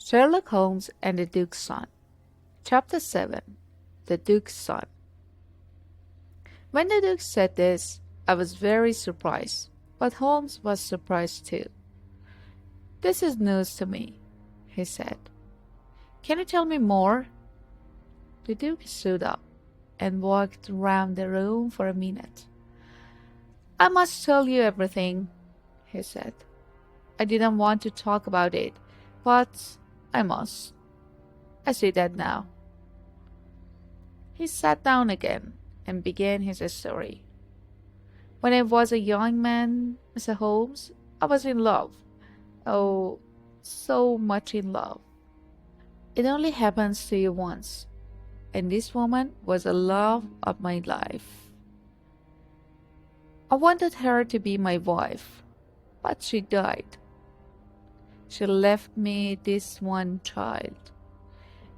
Sherlock Holmes and the Duke's Son. Chapter 7. The Duke's Son. When the Duke said this, I was very surprised, but Holmes was surprised too. "This is news to me," he said. "Can you tell me more?" The Duke stood up and walked round the room for a minute. "I must tell you everything," he said. "I didn't want to talk about it, but I must. I see that now." He sat down again and began his story. "When I was a young man, Mr. Holmes, I was in love. Oh, so much in love. It only happens to you once, and this woman was the love of my life. I wanted her to be my wife, but she died. She left me this one child,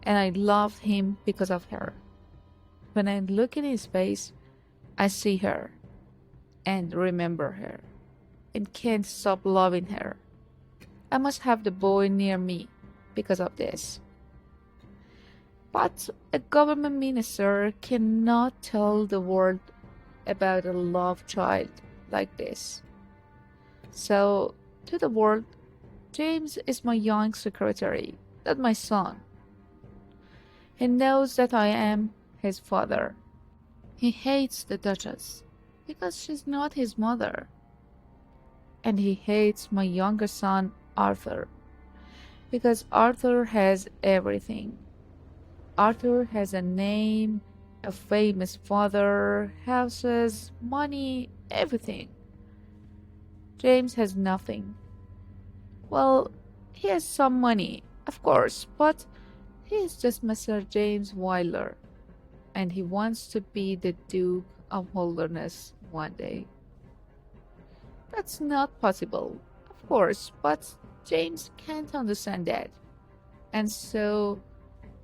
and I loved him because of her. When I look in his face, I see her and remember her and can't stop loving her. I must have the boy near me because of this. But a government minister cannot tell the world about a love child like this. So, to the world, James is my young secretary, not my son. He knows that I am his father. He hates the Duchess because she's not his mother. And he hates my younger son, Arthur, because Arthur has everything. Arthur has a name, a famous father, houses, money, everything. James has nothing. Well, he has some money, of course, but he is just Mr. James Wilder, and he wants to be the Duke of Holderness one day. That's not possible, of course, but James can't understand that. And so,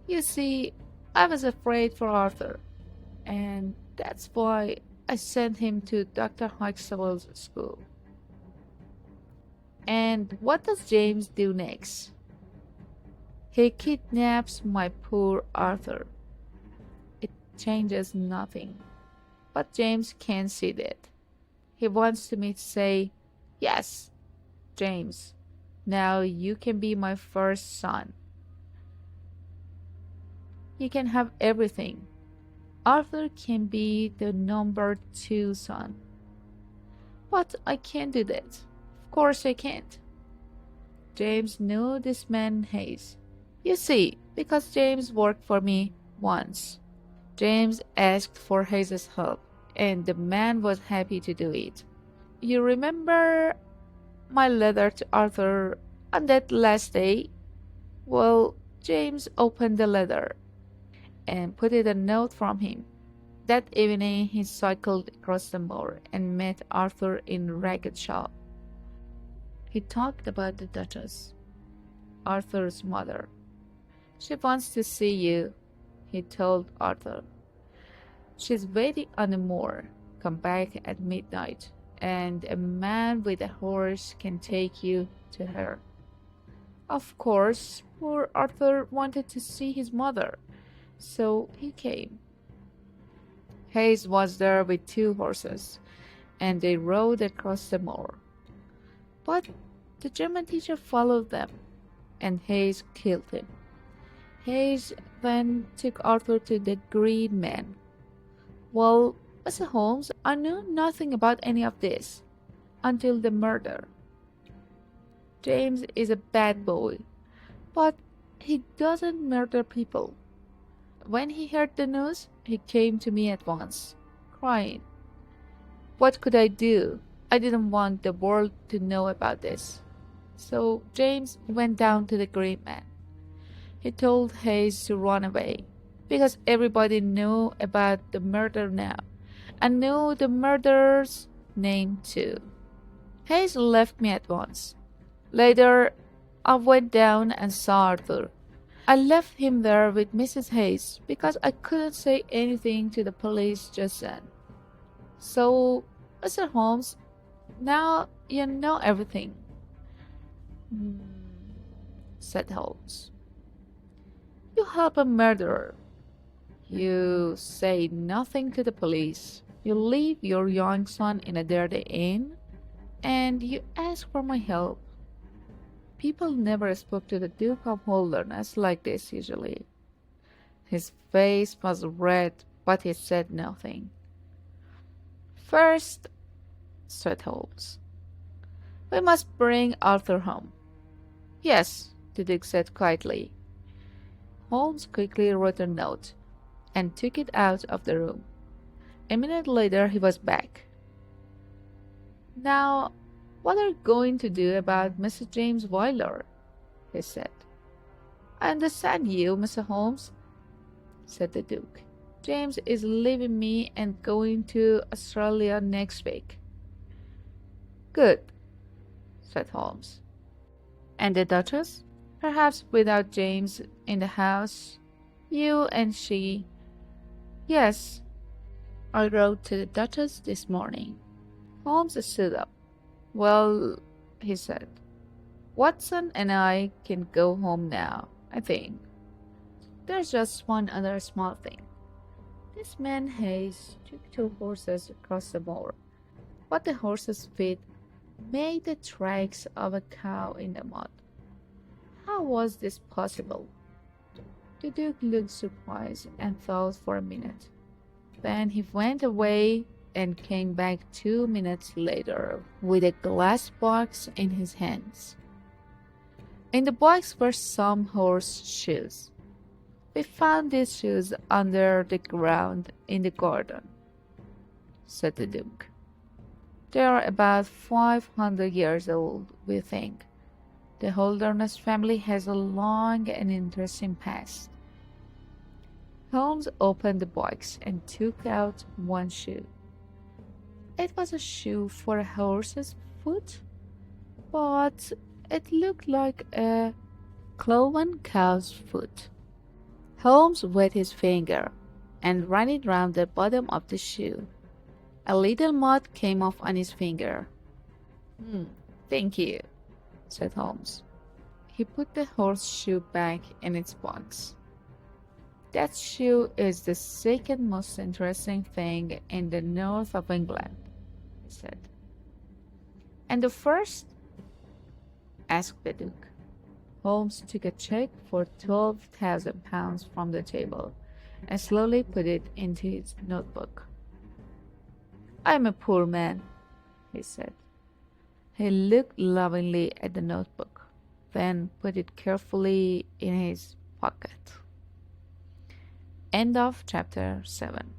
you see, I was afraid for Arthur, and that's why I sent him to Dr. Huxtable's school. And what does James do next? He kidnaps my poor Arthur. It changes nothing, but James can't see that. He wants me to say, "Yes, James, now you can be my first son. You can have everything. Arthur can be the number 2 son." But I can't do that. Of course I can't. James knew this man Hayes. You see, because James worked for me once. James asked for Hayes's help, and the man was happy to do it. You remember my letter to Arthur on that last day? Well, James opened the letter and put in a note from him. That evening he cycled across the moor and met Arthur in Ragged Shaw. He talked about the Duchess, Arthur's mother. "She wants to see you," he told Arthur. "She's waiting on the moor. Come back at midnight, and a man with a horse can take you to her." Of course, poor Arthur wanted to see his mother, so he came. Hayes was there with 2 horses, and they rode across the moor. But the German teacher followed them, and Hayes killed him. Hayes then took Arthur to the Green Man. Well, Mr. Holmes, I knew nothing about any of this until the murder. James is a bad boy, but he doesn't murder people. When he heard the news, he came to me at once, crying. What could I do? I didn't want the world to know about this. So James went down to the Green Man. He told Hayes to run away, because everybody knew about the murder now, and knew the murderer's name too. Hayes left me at once. Later, I went down and saw Arthur. I left him there with Mrs. Hayes because I couldn't say anything to the police just then. So, Mr. Holmes, now you know everything. "Hmm," said Holmes. You help a murderer. You say nothing to the police. You leave your young son in a dirty inn, and you ask for my help. People never spoke to the Duke of Holderness like this usually. His face was red, but he said nothing. First, said Holmes, we must bring Arthur home. Yes, the Duke said quietly. Holmes quickly wrote a note and took it out of the room. A minute later he was back. Now, what are you going to do about Mr. James Boiler? He said. I understand you, Mr. Holmes, said the Duke. James is leaving me and going to Australia next week. Good, said Holmes. And the Duchess? Perhaps without James in the house, you and she. Yes, I wrote to the Duchess this morning. Holmes stood up. Well, he said, Watson and I can go home now, I think. There's just one other small thing. This man Hayes took 2 horses across the moor, but the horses' feet made the tracks of a cow in the mud. How was this possible? The Duke looked surprised and thought for a minute. Then he went away and came back 2 minutes later with a glass box in his hands. In the box were some horse shoes. We found these shoes under the ground in the garden, said the Duke. They are about 500 years old, we think. The Holderness family has a long and interesting past. Holmes opened the box and took out one shoe. It was a shoe for a horse's foot, but it looked like a cloven cow's foot. Holmes wet his finger and ran it round the bottom of the shoe. A little mud came off on his finger. Thank you, said Holmes. He put the horseshoe back in its box. That shoe is the second most interesting thing in the north of England, he said. And the first? Asked the Duke. Holmes took a check for £12,000 from the table and slowly put it into his notebook. I am a poor man, he said. He looked lovingly at the notebook, then put it carefully in his pocket. End of chapter 7.